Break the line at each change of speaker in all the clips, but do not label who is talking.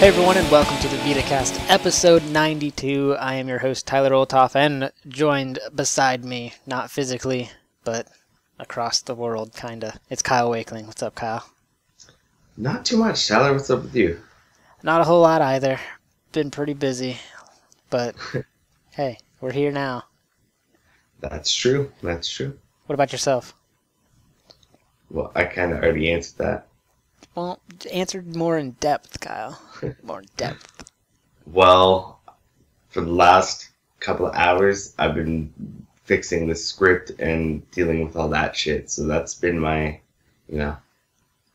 Hey everyone, and welcome to the Vita Cast, episode 92. I am your host, Tyler Oltoff, and joined beside me, not physically, but across the world, kinda. It's Kyle Wakeling. What's up, Kyle?
Not too much, Tyler. What's up with you?
Not a whole lot either. Been pretty busy, but hey, we're here now.
That's true. That's true.
What about yourself?
Well, I kind of already answered that.
Well, answered more in depth, Kyle. More in depth.
Well, for the last couple of hours, I've been fixing the script and dealing with all that shit. So that's been my,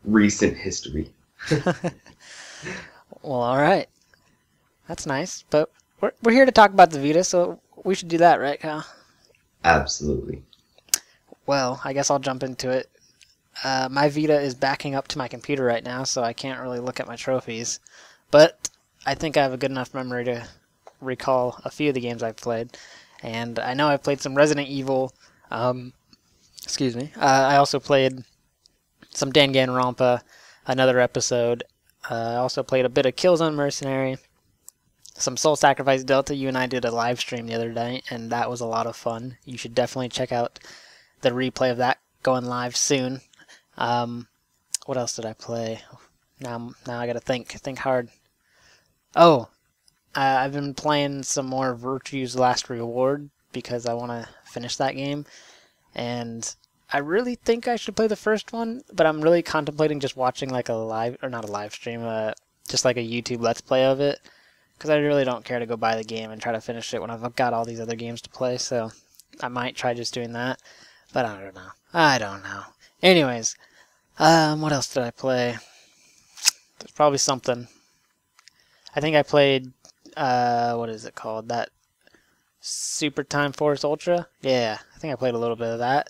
recent history.
Well, all right. That's nice. But we're here to talk about the Vita, so we should do that, right, Kyle?
Absolutely.
Well, I guess I'll jump into it. My Vita is backing up to my computer right now, so I can't really look at my trophies. But I think I have a good enough memory to recall a few of the games I've played. And I know I've played some Resident Evil. Excuse me. I also played some Danganronpa, another episode. I also played a bit of Killzone Mercenary, some Soul Sacrifice Delta. You and I did a live stream the other day, and that was a lot of fun. You should definitely check out the replay of that going live soon. What else did I play? Now I gotta think hard. Oh, I've been playing some more Virtue's Last Reward because I want to finish that game, and I really think I should play the first one, but I'm really contemplating just watching like a live, or not a live stream, just like a YouTube Let's Play of it, because I really don't care to go buy the game and try to finish it when I've got all these other games to play, so I might try just doing that, but I don't know. Anyways, what else did I play? There's probably something. I think I played, what is it called? That Super Time Force Ultra? Yeah, I think I played a little bit of that.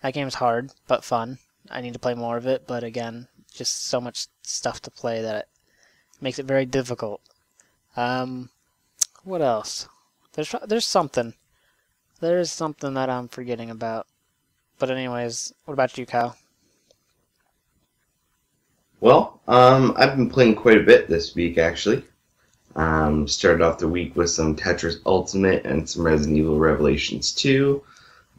That game's hard, but fun. I need to play more of it, but again, just so much stuff to play that it makes it very difficult. What else? There's something. There's something that I'm forgetting about. But anyways, what about you, Kyle?
Well, I've been playing quite a bit this week, actually. Started off the week with some Tetris Ultimate and some Resident Evil Revelations 2.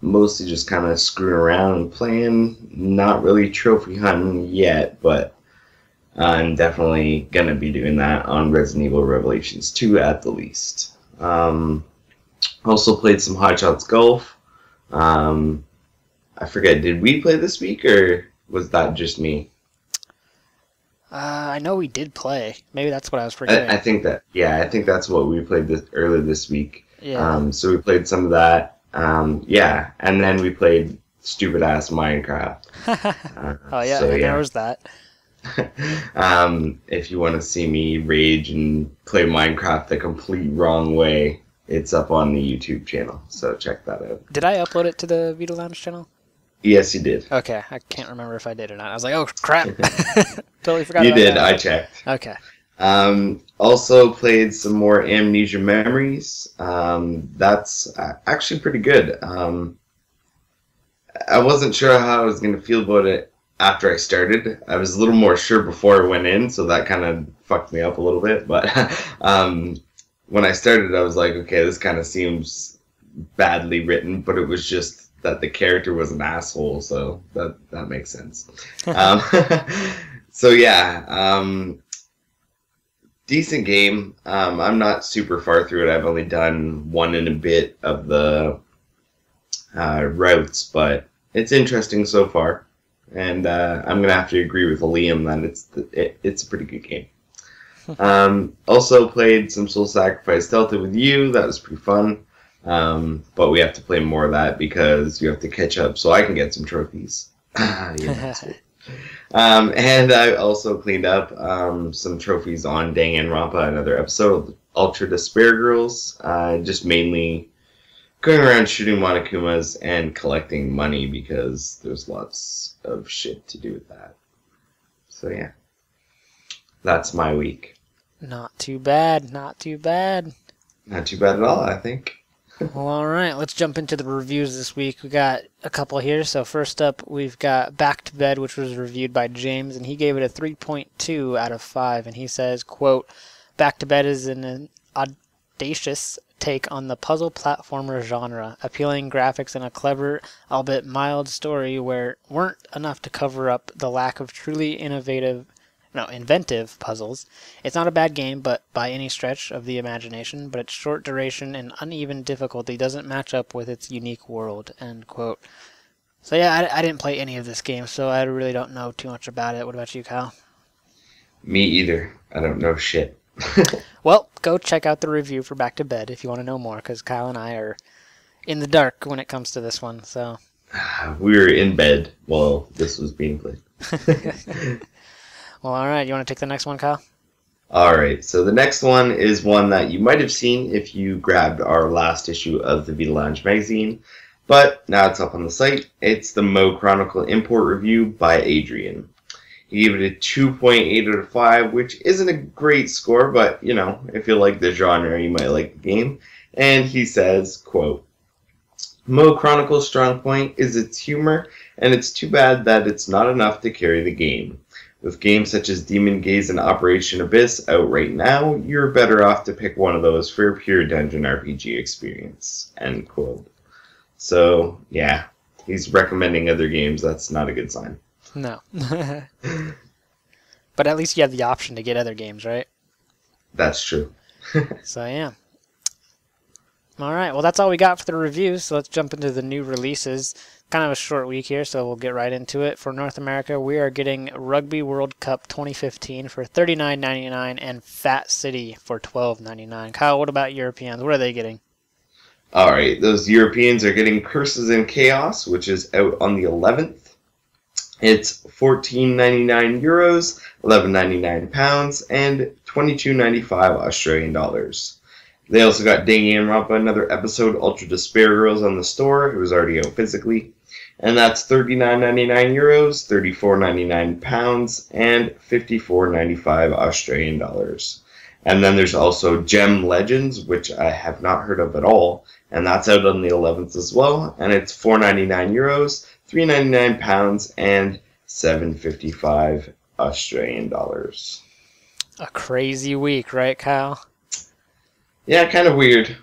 Mostly just kind of screwing around and playing. Not really trophy hunting yet, but I'm definitely going to be doing that on Resident Evil Revelations 2 at the least. Also played some Hot Shots Golf. I forget, did we play this week, or was that just me?
I know we did play. Maybe that's what I was forgetting.
I think that's what we played earlier this week.
Yeah.
So we played some of that. And then we played stupid-ass Minecraft.
Oh, yeah, so, there was that.
If you want to see me rage and play Minecraft the complete wrong way, it's up on the YouTube channel, so check that out.
Did I upload it to the Vita Lounge channel?
Yes, you did.
Okay, I can't remember if I did or not. I was like, oh, crap. Totally forgot
you
about
did,
that.
I checked.
Okay.
Also played some more Amnesia Memories. That's actually pretty good. I wasn't sure how I was going to feel about it after I started. I was a little more sure before I went in, so that kind of fucked me up a little bit. But when I started, I was like, okay, this kind of seems badly written, but it was just that the character was an asshole, so that makes sense. So yeah, decent game. I'm not super far through it. I've only done one and a bit of the routes, but it's interesting so far. And I'm gonna have to agree with Liam that it's a pretty good game. Also played some Soul Sacrifice Delta with you. That was pretty fun. But we have to play more of that because you have to catch up so I can get some trophies. And I also cleaned up some trophies on Danganronpa, another episode of Ultra Despair Girls. Just mainly going around shooting Monokumas and collecting money because there's lots of shit to do with that. So yeah, that's my week.
Not too bad, not too bad.
Not too bad at all, I think.
Well, all right, let's jump into the reviews this week. We got a couple here. So first up, we've got Back to Bed, which was reviewed by James, and he gave it a 3.2 out of 5, and he says, quote, Back to Bed is an audacious take on the puzzle platformer genre, appealing graphics and a clever, albeit mild story where weren't enough to cover up the lack of truly inventive puzzles. It's not a bad game, but by any stretch of the imagination, but its short duration and uneven difficulty doesn't match up with its unique world, end quote. So yeah, I didn't play any of this game, so I really don't know too much about it. What about you, Kyle?
Me either. I don't know shit.
Well, go check out the review for Back to Bed if you want to know more, because Kyle and I are in the dark when it comes to this one. So
we were in bed while this was being played.
Well, all right. You want to take the next one, Kyle?
All right. So the next one is one that you might have seen if you grabbed our last issue of the Vita Lounge magazine, but now it's up on the site. It's the Mo Chronicle import review by Adrian. He gave it a 2.8 out of 5, which isn't a great score, but, you know, if you like the genre, you might like the game. And he says, quote, Mo Chronicle's strong point is its humor, and it's too bad that it's not enough to carry the game. With games such as Demon Gaze and Operation Abyss out right now, you're better off to pick one of those for a pure dungeon RPG experience, end quote. So, yeah, he's recommending other games. That's not a good sign.
No. But at least you have the option to get other games, right?
That's true.
So, yeah. All right. Well, that's all we got for the reviews. So let's jump into the new releases. Kind of a short week here, so we'll get right into it. For North America, we are getting Rugby World Cup 2015 for $39.99 and Fat City for $12.99. Kyle, what about Europeans? What are they getting?
All right. Those Europeans are getting Curses and Chaos, which is out on the 11th. It's €14.99, £11.99, and £22.95 Australian dollars. They also got Danganronpa, another episode, Ultra Despair Girls on the store. It was already out physically. And that's €39.99, £34.99, and £54.95 Australian dollars. And then there's also Gem Legends, which I have not heard of at all. And that's out on the 11th as well. And it's €4.99, £3.99, and $7.55 Australian dollars.
A crazy week, right, Kyle?
Yeah, kind of weird.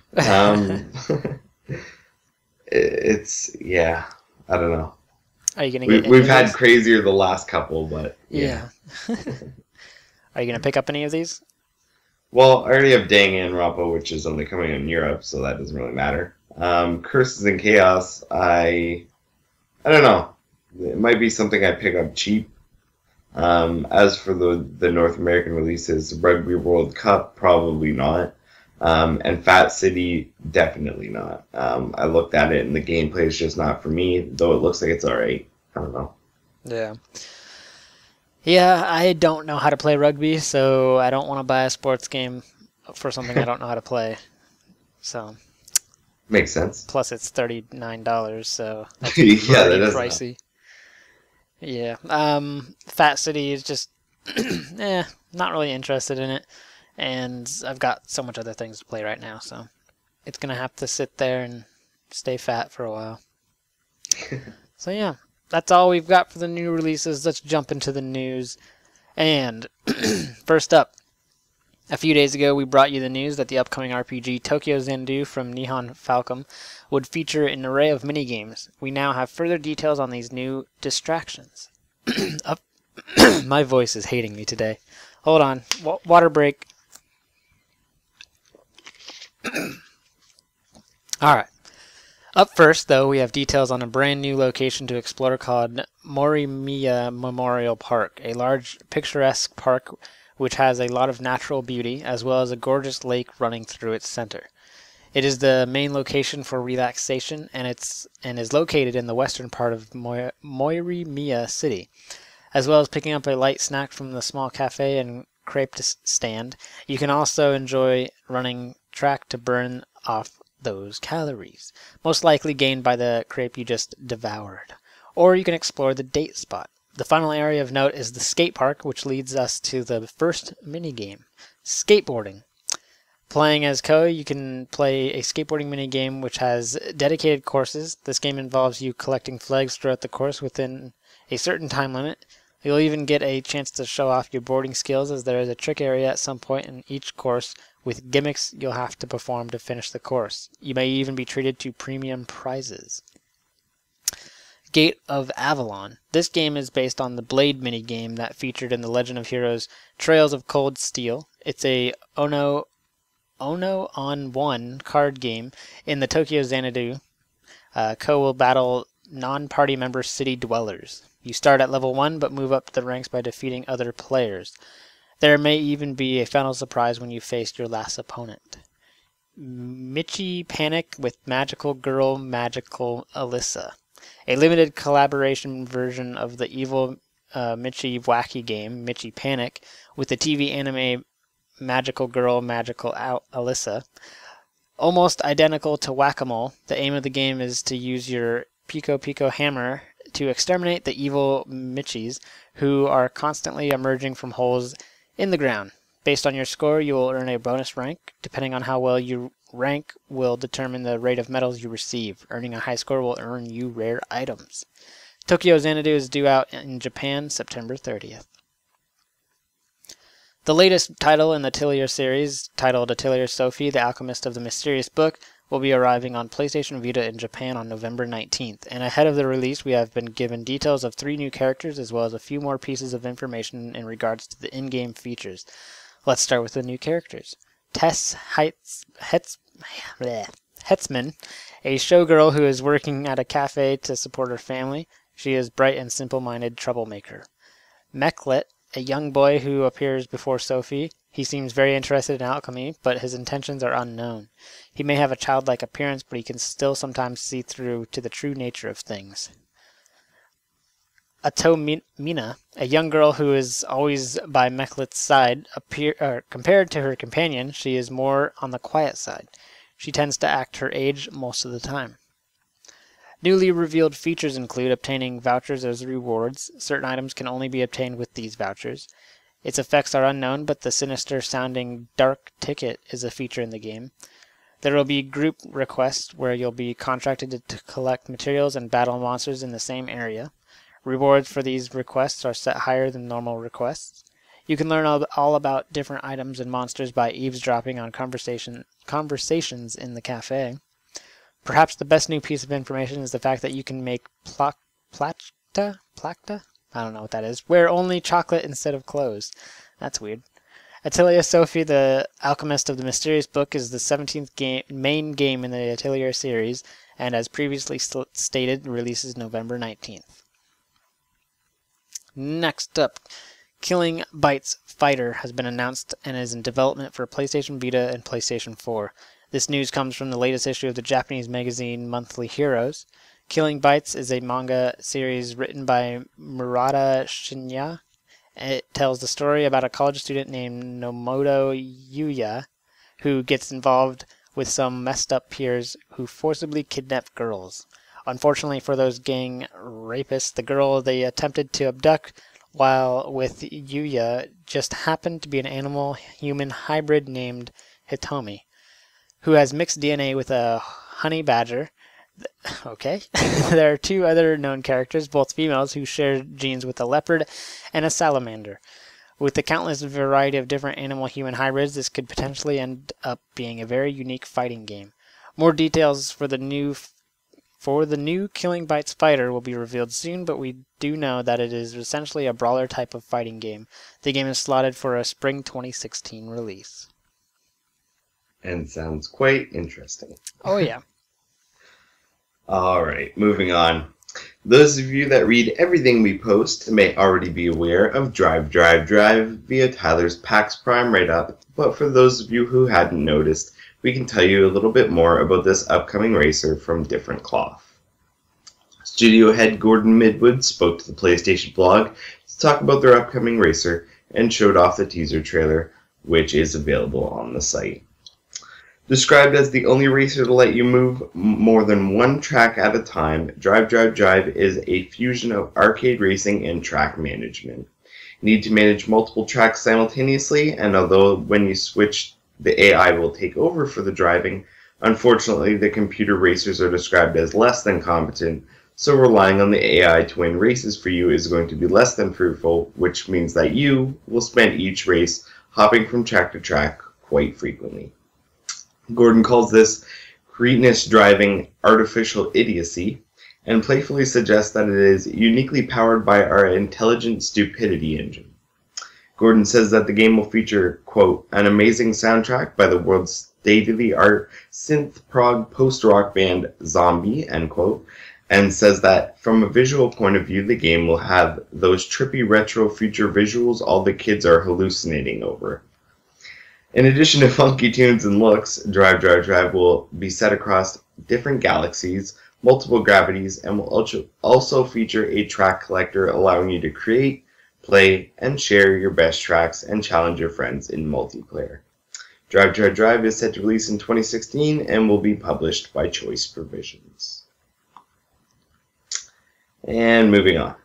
It's, yeah, I don't know.
Are you gonna get?
We've had crazier the last couple, but yeah.
Are you gonna pick up any of these?
Well, I already have Danganronpa, which is only coming out in Europe, so that doesn't really matter. Curses and Chaos, I don't know. It might be something I pick up cheap. As for the North American releases, Rugby World Cup, probably not. And Fat City, definitely not. I looked at it and the gameplay is just not for me, though it looks like it's alright. I don't know.
Yeah. Yeah, I don't know how to play rugby, so I don't want to buy a sports game for something I don't know how to play. So
makes sense.
Plus it's $39, so that's
yeah,
pretty
that
pricey. Yeah. Fat City is just not really interested in it. And I've got so much other things to play right now, so it's going to have to sit there and stay fat for a while. So yeah, that's all we've got for the new releases. Let's jump into the news. And first up, a few days ago we brought you the news that the upcoming RPG Tokyo Xanadu from Nihon Falcom would feature an array of minigames. We now have further details on these new distractions. My voice is hating me today. Hold on, water break. Alright. Up first, though, we have details on a brand new location to explore called Morimiya Memorial Park, a large, picturesque park which has a lot of natural beauty, as well as a gorgeous lake running through its center. It is the main location for relaxation, and is located in the western part of Morimiya City. As well as picking up a light snack from the small cafe and crepe stand, you can also enjoy running track to burn off those calories, most likely gained by the crepe you just devoured. Or you can explore the date spot. The final area of note is the skate park, which leads us to the first minigame, skateboarding. Playing as Ko, you can play a skateboarding minigame which has dedicated courses. This game involves you collecting flags throughout the course within a certain time limit. You'll even get a chance to show off your boarding skills, as there is a trick area at some point in each course with gimmicks you'll have to perform to finish the course. You may even be treated to premium prizes. Gate of Avalon. This game is based on the Blade minigame that featured in the Legend of Heroes Trails of Cold Steel. It's a Ono on 1 card game in the Tokyo Xanadu. Ko will battle non-party member city dwellers. You start at level 1 but move up the ranks by defeating other players. There may even be a final surprise when you face your last opponent. Michi Panic with Magical Girl Magical Alyssa. A limited collaboration version of the evil Michi wacky game, Michi Panic, with the TV anime Magical Girl Magical Alyssa. Almost identical to Whack-A-Mole, the aim of the game is to use your Pico Pico hammer to exterminate the evil Michis, who are constantly emerging from holes in the ground. Based on your score, you will earn a bonus rank. Depending on how well you rank will determine the rate of medals you receive. Earning a high score will earn you rare items. Tokyo Xanadu is due out in Japan September 30th. The latest title in the Atelier series, titled Atelier Sophie, The Alchemist of the Mysterious Book, will be arriving on PlayStation Vita in Japan on November 19th. And ahead of the release, we have been given details of 3 new characters as well as a few more pieces of information in regards to the in-game features. Let's start with the new characters. Tess Hetzman, a showgirl who is working at a cafe to support her family. She is bright and simple-minded troublemaker. Meklet, a young boy who appears before Sophie. He seems very interested in alchemy, but his intentions are unknown. He may have a childlike appearance, but he can still sometimes see through to the true nature of things. Atomina, a young girl who is always by Meklet's side. Compared to her companion, she is more on the quiet side. She tends to act her age most of the time. Newly revealed features include obtaining vouchers as rewards. Certain items can only be obtained with these vouchers. Its effects are unknown, but the sinister-sounding Dark Ticket is a feature in the game. There will be group requests where you'll be contracted to collect materials and battle monsters in the same area. Rewards for these requests are set higher than normal requests. You can learn all about different items and monsters by eavesdropping on conversations in the cafe. Perhaps the best new piece of information is the fact that you can make plakta? I don't know what that is. Wear only chocolate instead of clothes. That's weird. Atelier Sophie, the Alchemist of the Mysterious Book, is the 17th main game in the Atelier series, and as previously stated, releases November 19th. Next up, Killing Bites Fighter has been announced and is in development for PlayStation Vita and PlayStation 4. This news comes from the latest issue of the Japanese magazine Monthly Heroes. Killing Bites is a manga series written by Murata Shinya. It tells the story about a college student named Nomoto Yuya who gets involved with some messed up peers who forcibly kidnap girls. Unfortunately for those gang rapists, the girl they attempted to abduct while with Yuya just happened to be an animal-human hybrid named Hitomi, who has mixed DNA with a honey badger. Okay. There are 2 other known characters, both females, who share genes with a leopard and a salamander. With the countless variety of different animal-human hybrids, this could potentially end up being a very unique fighting game. More details for the new Killing Bites Fighter will be revealed soon, but we do know that it is essentially a brawler type of fighting game. The game is slotted for a spring 2016 release.
And sounds quite interesting.
Oh, yeah.
Alright, moving on. Those of you that read everything we post may already be aware of Drive via Tyler's PAX Prime write-up, but for those of you who hadn't noticed, we can tell you a little bit more about this upcoming racer from different cloth. Studio head Gordon Midwood spoke to the PlayStation blog to talk about their upcoming racer and showed off the teaser trailer, which is available on the site. Described as the only racer to let you move more than one track at a time, Drive is a fusion of arcade racing and track management. You need to manage multiple tracks simultaneously, and although when you switch, the AI will take over for the driving, unfortunately the computer racers are described as less than competent, so relying on the AI to win races for you is going to be less than fruitful, which means that you will spend each race hopping from track to track quite frequently. Gordon calls this Cretinous driving artificial idiocy, and playfully suggests that it is uniquely powered by our intelligent stupidity engine. Gordon says that the game will feature, quote, an amazing soundtrack by the world's state-of-the-art synth-prog post-rock band Zombie, end quote, and says that from a visual point of view, the game will have those trippy retro future visuals all the kids are hallucinating over. In addition to funky tunes and looks, Drive Drive Drive will be set across different galaxies, multiple gravities, and will also feature a track collector allowing you to create, play, and share your best tracks and challenge your friends in multiplayer. Drive Drive Drive is set to release in 2016 and will be published by Choice Provisions. And moving on.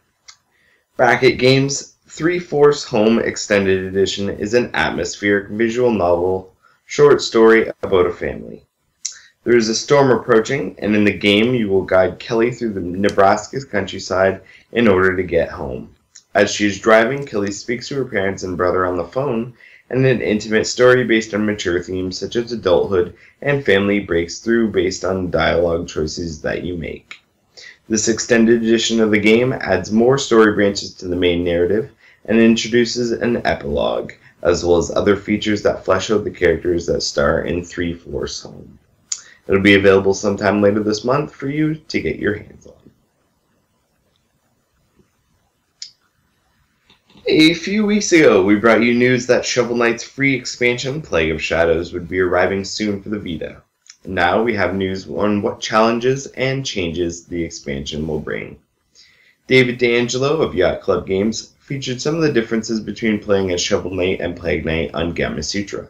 Bracket Games 3-Force Home Extended Edition is an atmospheric visual novel short story about a family. There is a storm approaching, and in the game you will guide Kelly through the Nebraska's countryside in order to get home. As she is driving, Kelly speaks to her parents and brother on the phone, and an intimate story based on mature themes such as adulthood and family breaks through based on dialogue choices that you make. This extended edition of the game adds more story branches to the main narrative and introduces an epilogue, as well as other features that flesh out the characters that star in 3-Force Home. It'll be available sometime later this month for you to get your hands on. A few weeks ago, we brought you news that Shovel Knight's free expansion, Plague of Shadows, would be arriving soon for the Vita. Now we have news on what challenges and changes the expansion will bring. David D'Angelo of Yacht Club Games featured some of the differences between playing as Shovel Knight and Plague Knight on Gamma Sutra.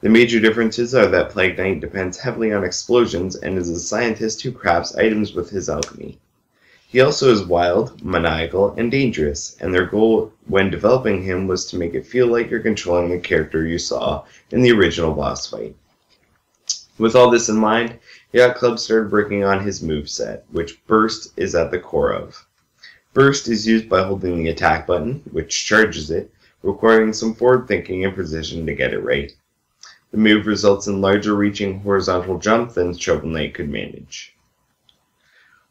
The major differences are that Plague Knight depends heavily on explosions and is a scientist who crafts items with his alchemy. He also is wild, maniacal, and dangerous, and their goal when developing him was to make it feel like you're controlling the character you saw in the original boss fight. With all this in mind, Yacht Club started working on his moveset, which Burst is at the core of. Burst is used by holding the attack button, which charges it, requiring some forward thinking and precision to get it right. The move results in larger reaching horizontal jump than Shovel Knight could manage.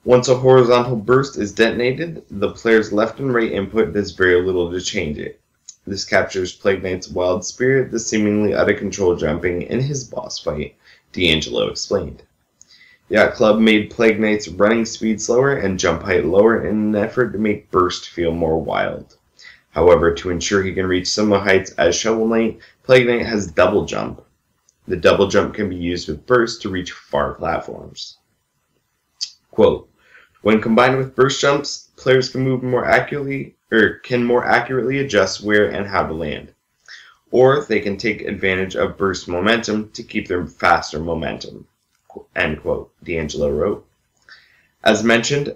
Once a horizontal burst is detonated, the player's left and right input does very little to change it. This captures Plague Knight's wild spirit, the seemingly out-of-control jumping in his boss fight, D'Angelo explained. Yacht Club made Plague Knight's running speed slower and jump height lower in an effort to make Burst feel more wild. However, to ensure he can reach similar heights as Shovel Knight, Plague Knight has double jump. The double jump can be used with Burst to reach far platforms. Quote, when combined with burst jumps, players can move more accurately adjust where and how to land. Or they can take advantage of burst momentum to keep their faster momentum. End quote, D'Angelo wrote. As mentioned,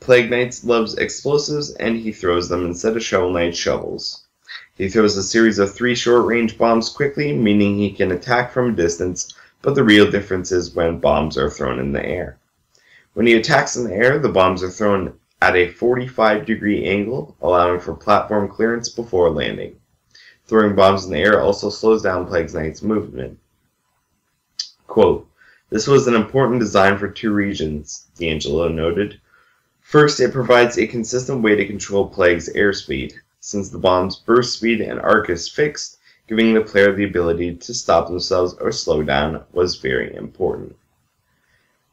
Plague Knight loves explosives and he throws them instead of Shovel Knight shovels. He throws a series of 3 short-range bombs quickly, meaning he can attack from a distance, but the real difference is when bombs are thrown in the air. When he attacks in the air, the bombs are thrown at a 45-degree angle, allowing for platform clearance before landing. Throwing bombs in the air also slows down Plague Knight's movement. Quote, this was an important design for 2 reasons, D'Angelo noted. First, it provides a consistent way to control Plague's airspeed, since the bomb's burst speed and arc is fixed, giving the player the ability to stop themselves or slow down was very important.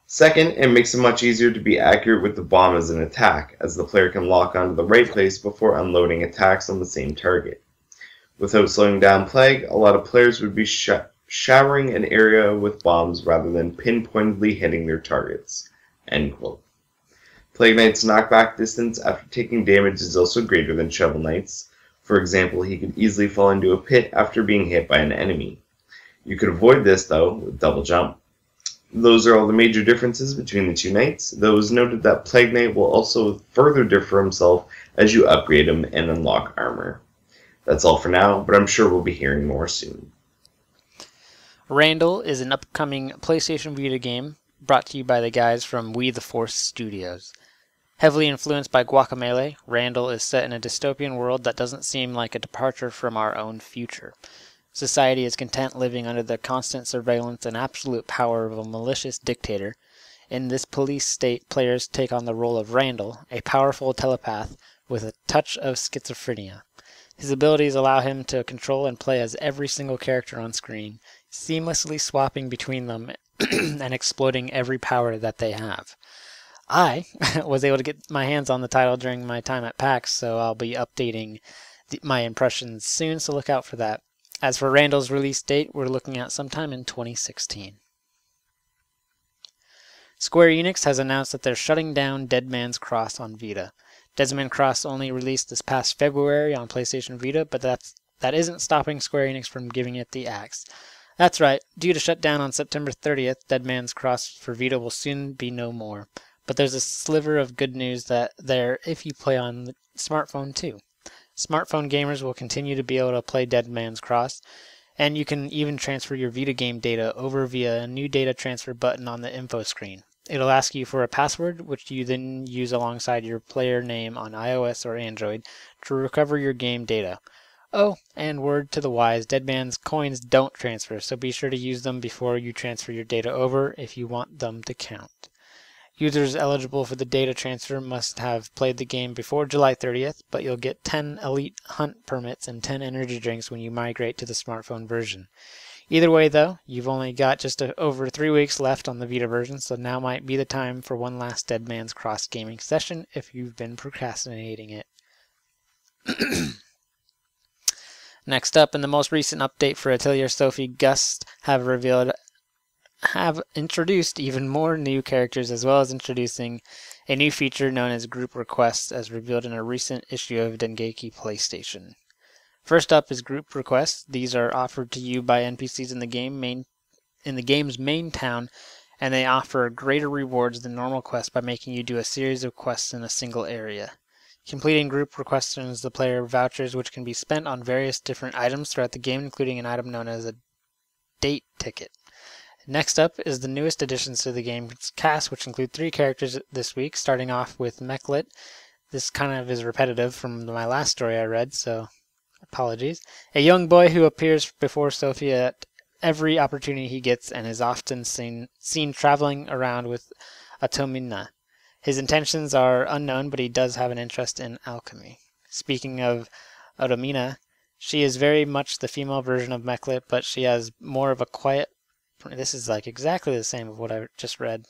Second, it makes it much easier to be accurate with the bomb as an attack, as the player can lock onto the right place before unloading attacks on the same target. Without slowing down Plague, a lot of players would be showering an area with bombs rather than pinpointedly hitting their targets. End quote. Plague Knight's knockback distance after taking damage is also greater than Shovel Knight's. For example, he could easily fall into a pit after being hit by an enemy. You could avoid this, though, with double jump. Those are all the major differences between the 2 knights, though it was noted that Plague Knight will also further differ himself as you upgrade him and unlock armor. That's all for now, but I'm sure we'll be hearing more soon.
Randall is an upcoming PlayStation Vita game brought to you by the guys from We the Force Studios. Heavily influenced by Guacamelee, Randall is set in a dystopian world that doesn't seem like a departure from our own future. Society is content living under the constant surveillance and absolute power of a malicious dictator. In this police state, players take on the role of Randall, a powerful telepath with a touch of schizophrenia. His abilities allow him to control and play as every single character on screen, seamlessly swapping between them and exploiting every power that they have. I was able to get my hands on the title during my time at PAX, so I'll be updating my impressions soon, so look out for that. As for Randall's release date, we're looking at sometime in 2016. Square Enix has announced that they're shutting down Dead Man's Cross on Vita. Dead Man's Cross only released this past February on PlayStation Vita, but that isn't stopping Square Enix from giving it the axe. That's right, due to shut down on September 30th, Dead Man's Cross for Vita will soon be no more. But there's a sliver of good news there if you play on the smartphone too. Smartphone gamers will continue to be able to play Dead Man's Cross, and you can even transfer your Vita game data over via a new data transfer button on the info screen. It'll ask you for a password, which you then use alongside your player name on iOS or Android to recover your game data. Oh, and word to the wise, Dead Man's coins don't transfer, so be sure to use them before you transfer your data over if you want them to count. Users eligible for the data transfer must have played the game before July 30th, but you'll get 10 elite hunt permits and 10 energy drinks when you migrate to the smartphone version. Either way, though, you've only got just over 3 weeks left on the Vita version, so now might be the time for one last Dead Man's Cross gaming session if you've been procrastinating it. Next up, in the most recent update for Atelier Sophie, Gust have introduced even more new characters, as well as introducing a new feature known as Group Requests, as revealed in a recent issue of Dengeki PlayStation. First up is Group Requests. These are offered to you by NPCs in the game's main town, and they offer greater rewards than normal quests by making you do a series of quests in a single area. Completing group requests earns the player vouchers which can be spent on various different items throughout the game, including an item known as a date ticket. Next up is the newest additions to the game's cast, which include 3 characters this week, starting off with Meklet. This kind of is repetitive from my last story I read, so apologies. A young boy who appears before Sophie at every opportunity he gets and is often seen traveling around with Atomina. His intentions are unknown, but he does have an interest in alchemy. Speaking of Atomina, she is very much the female version of Meklet, but she has more of a quiet... This is like exactly the same of what I just read.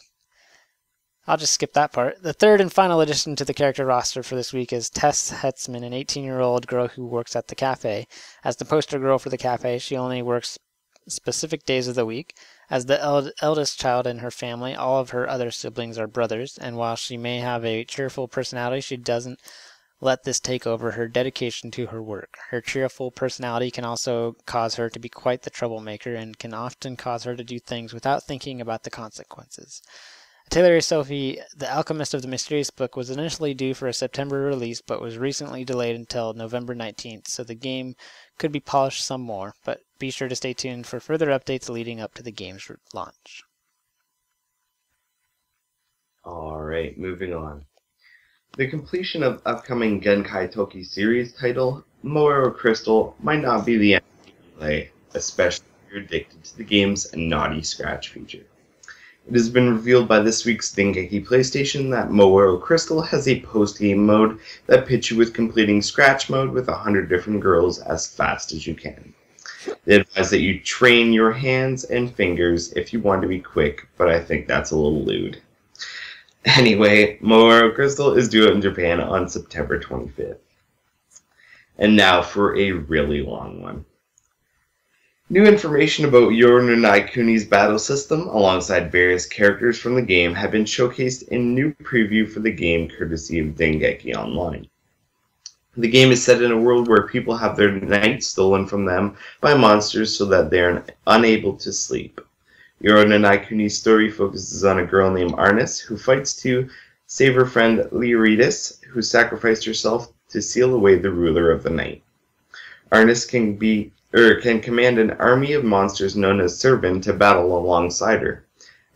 I'll just skip that part. The third and final addition to the character roster for this week is Tess Hetzman, an 18-year-old girl who works at the cafe. As the poster girl for the cafe, she only works specific days of the week. As the eldest child in her family, all of her other siblings are brothers, and while she may have a cheerful personality, she doesn't let this take over her dedication to her work. Her cheerful personality can also cause her to be quite the troublemaker and can often cause her to do things without thinking about the consequences. Atelier Sophie, The Alchemist of the Mysterious Book, was initially due for a September release, but was recently delayed until November 19th, so the game could be polished some more, but be sure to stay tuned for further updates leading up to the game's launch.
Alright, moving on. The completion of upcoming Genkai Toki series title, Moero Crystal, might not be the end of play, especially if you're addicted to the game's naughty scratch feature. It has been revealed by this week's Dengeki PlayStation that Moero Crystal has a post-game mode that pits you with completing scratch mode with 100 different girls as fast as you can. They advise that you train your hands and fingers if you want to be quick, but I think that's a little lewd. Anyway, Moero Crystal is due out in Japan on September 25th. And now for a really long one. New information about Yoronunai Kuni's battle system, alongside various characters from the game, have been showcased in new preview for the game courtesy of Dengeki Online. The game is set in a world where people have their night stolen from them by monsters so that they are unable to sleep. Yoronunai Kuni's story focuses on a girl named Arnis who fights to save her friend Leoridas, who sacrificed herself to seal away the ruler of the night. Arnis can command an army of monsters known as Servant to battle alongside her.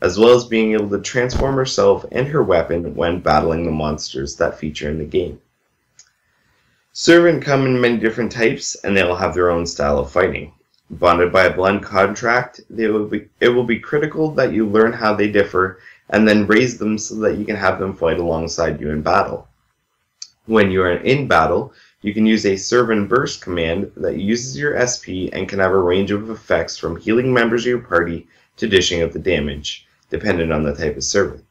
as well as being able to transform herself and her weapon when battling the monsters that feature in the game. Servant come in many different types, and they will have their own style of fighting. Bonded by a blood contract, it will be critical that you learn how they differ and then raise them so that you can have them fight alongside you in battle. When you are in battle, you can use a Servant Burst command that uses your SP and can have a range of effects from healing members of your party to dishing out the damage, depending on the type of servant.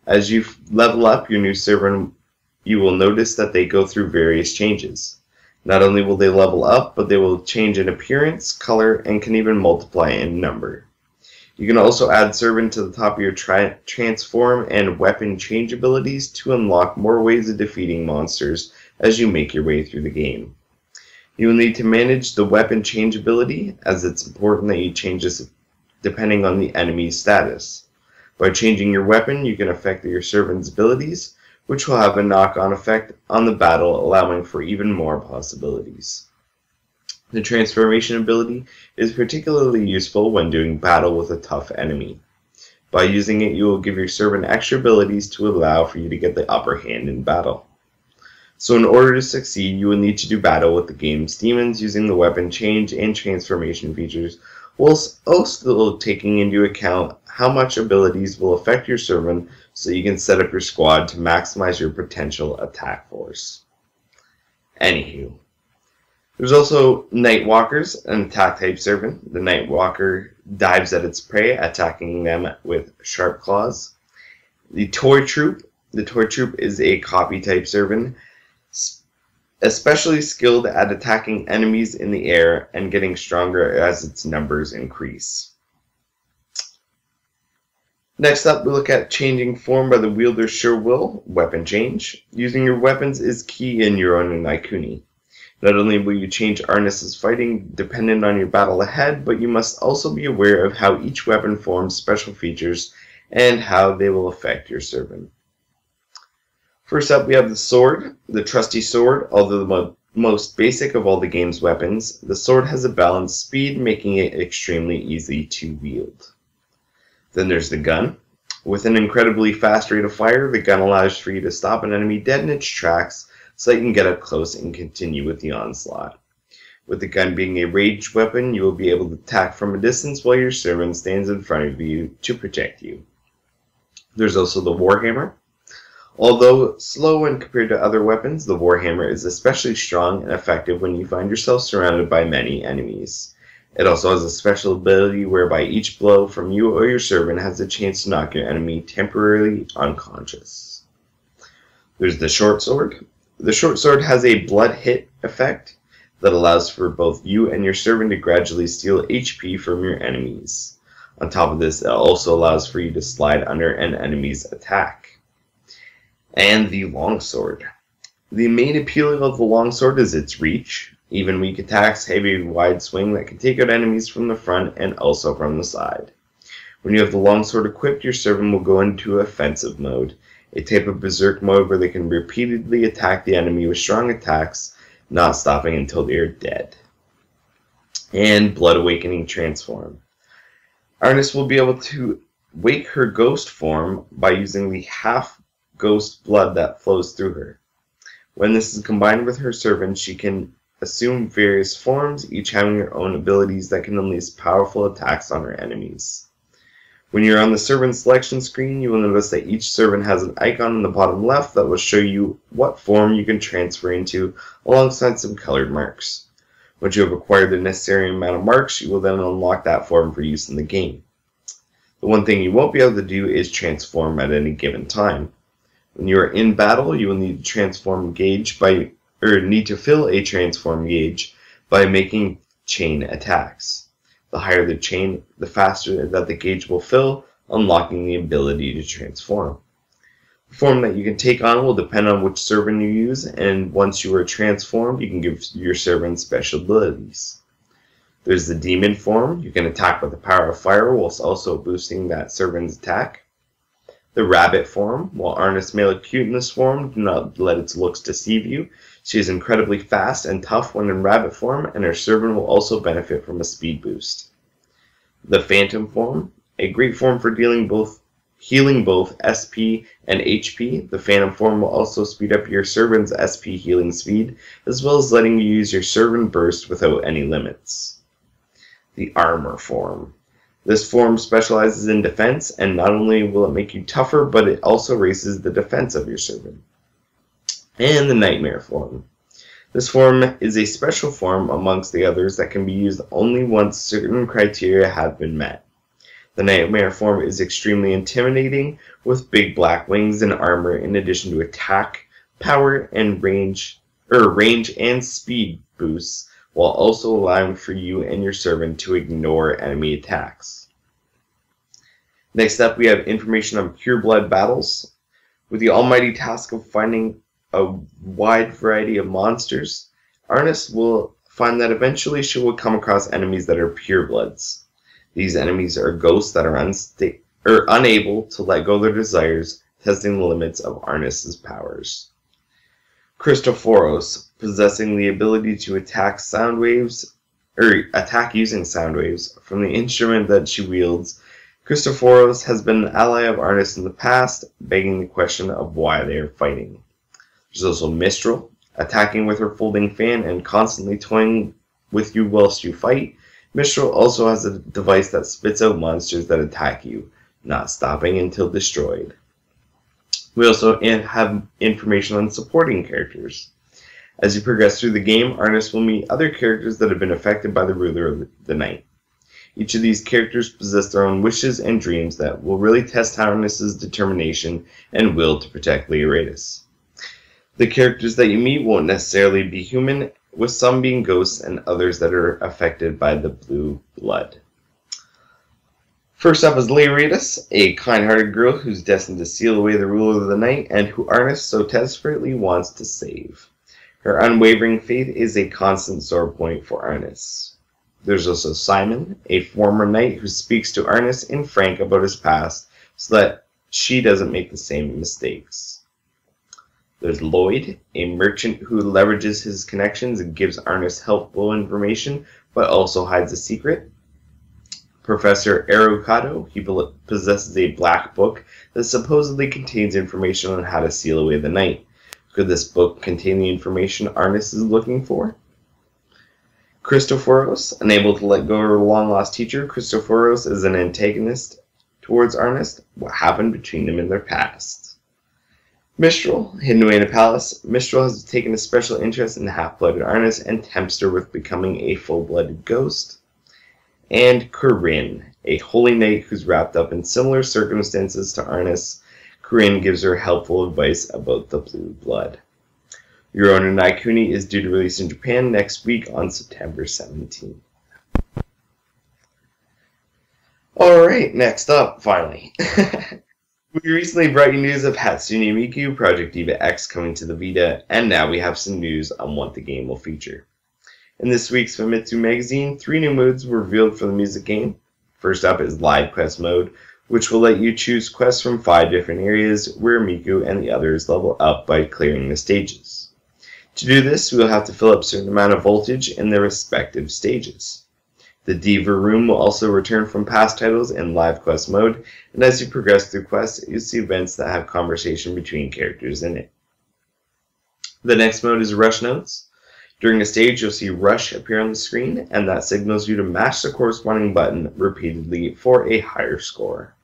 As you level up your new servant, you will notice that they go through various changes. Not only will they level up, but they will change in appearance, color, and can even multiply in number. You can also add servant to the top of your transform and weapon change abilities to unlock more ways of defeating monsters as you make your way through the game. You will need to manage the weapon change ability, as it's important that you change this depending on the enemy's status. By changing your weapon, you can affect your servant's abilities, which will have a knock-on effect on the battle, allowing for even more possibilities. The transformation ability is particularly useful when doing battle with a tough enemy. By using it, you will give your servant extra abilities to allow for you to get the upper hand in battle. So in order to succeed, you will need to do battle with the game's demons using the weapon change and transformation features, whilst also taking into account how much abilities will affect your servant so you can set up your squad to maximize your potential attack force. Anywho, there's also Nightwalkers, an attack type servant. The Nightwalker dives at its prey, attacking them with sharp claws. The Toy Troop is a copy type servant, especially skilled at attacking enemies in the air and getting stronger as its numbers increase. Next up, we look at changing form by the wielder's sure will, weapon change. Using your weapons is key in Euro and Naikuni. Not only will you change Arnis's fighting dependent on your battle ahead, but you must also be aware of how each weapon forms special features and how they will affect your servant. First up, we have the sword, the trusty sword. Although the most basic of all the game's weapons, the sword has a balanced speed, making it extremely easy to wield. Then there's the gun. With an incredibly fast rate of fire, the gun allows for you to stop an enemy dead in its tracks so that you can get up close and continue with the onslaught. With the gun being a ranged weapon, you will be able to attack from a distance while your servant stands in front of you to protect you. There's also the warhammer. Although slow when compared to other weapons, the warhammer is especially strong and effective when you find yourself surrounded by many enemies. It also has a special ability whereby each blow from you or your servant has a chance to knock your enemy temporarily unconscious. There's the short sword. The short sword has a blood hit effect that allows for both you and your servant to gradually steal HP from your enemies. On top of this, it also allows for you to slide under an enemy's attack. And the longsword. The main appeal of the longsword is its reach. Even weak attacks have a wide swing that can take out enemies from the front and also from the side. When you have the longsword equipped, your servant will go into offensive mode, a type of berserk mode where they can repeatedly attack the enemy with strong attacks, not stopping until they are dead. And Blood Awakening Transform. Arnis will be able to wake her ghost form by using the half ghost blood that flows through her. When this is combined with her servant, she can assume various forms, each having their own abilities that can unleash powerful attacks on her enemies. When you're on the servant selection screen, you will notice that each servant has an icon in the bottom left that will show you what form you can transfer into, alongside some colored marks. Once you have acquired the necessary amount of marks, you will then unlock that form for use in the game. The one thing you won't be able to do is transform at any given time. When you are in battle, you will need to fill a transform gauge by making chain attacks. The higher the chain, the faster that the gauge will fill, unlocking the ability to transform. The form that you can take on will depend on which servant you use, and once you are transformed, you can give your servant special abilities. There's the demon form. You can attack with the power of fire whilst also boosting that servant's attack. The rabbit form. While Arnis may look cute in this form, do not let its looks deceive you. She is incredibly fast and tough when in rabbit form, and her servant will also benefit from a speed boost. The phantom form. A great form for healing both SP and HP. The Phantom form will also speed up your Servant's SP healing speed, as well as letting you use your Servant burst without any limits. The Armor form. This form specializes in defense, and not only will it make you tougher, but it also raises the defense of your Servant. And the Nightmare form. This form is a special form amongst the others that can be used only once certain criteria have been met. The Nightmare form is extremely intimidating, with big black wings and armor in addition to attack, power, and range and speed boosts, while also allowing for you and your Servant to ignore enemy attacks. Next up, we have information on Pure Blood battles. With the almighty task of finding a wide variety of monsters, Arnis will find that eventually she will come across enemies that are purebloods. These enemies are ghosts that are unable to let go of their desires, testing the limits of Arnis's powers. Christophoros, possessing the ability to attack using sound waves from the instrument that she wields. Christophoros has been an ally of Arnis in the past, begging the question of why they are fighting. There's also Mistral, attacking with her folding fan and constantly toying with you whilst you fight. Mistral also has a device that spits out monsters that attack you, not stopping until destroyed. We also have information on supporting characters. As you progress through the game, Arnis will meet other characters that have been affected by the ruler of the night. Each of these characters possess their own wishes and dreams that will really test Arnis's determination and will to protect Leoridas. The characters that you meet won't necessarily be human, with some being ghosts and others that are affected by the blue blood. First up is Leoridas, a kind-hearted girl who's destined to seal away the ruler of the night and who Arnis so desperately wants to save. Her unwavering faith is a constant sore point for Arnis. There's also Simon, a former knight who speaks to Arnis in frank about his past so that she doesn't make the same mistakes. There's Lloyd, a merchant who leverages his connections and gives Arnis helpful information, but also hides a secret. Professor Arukado, he possesses a black book that supposedly contains information on how to seal away the night. Could this book contain the information Arnis is looking for? Christophoros, unable to let go of her long-lost teacher, Christophoros is an antagonist towards Arnis. What happened between them in their past? Mistral, hidden away in a palace, Mistral has taken a special interest in half-blooded Arnis and tempts her with becoming a full-blooded ghost. And Corinne, a holy knight who's wrapped up in similar circumstances to Arnis. Corinne gives her helpful advice about the blue blood. Yorona Naikuni is due to release in Japan next week on September 17th. Alright, next up, finally. We recently brought you news of Hatsune Miku, Project Diva X coming to the Vita, and now we have some news on what the game will feature. In this week's Famitsu magazine, 3 new modes were revealed for the music game. First up is Live Quest mode, which will let you choose quests from 5 different areas where Miku and the others level up by clearing the stages. To do this, we will have to fill up a certain amount of voltage in their respective stages. The Diva room will also return from past titles in Live Quest mode, and as you progress through quests, you'll see events that have conversation between characters in it. The next mode is Rush Notes. During a stage, you'll see Rush appear on the screen, and that signals you to mash the corresponding button repeatedly for a higher score.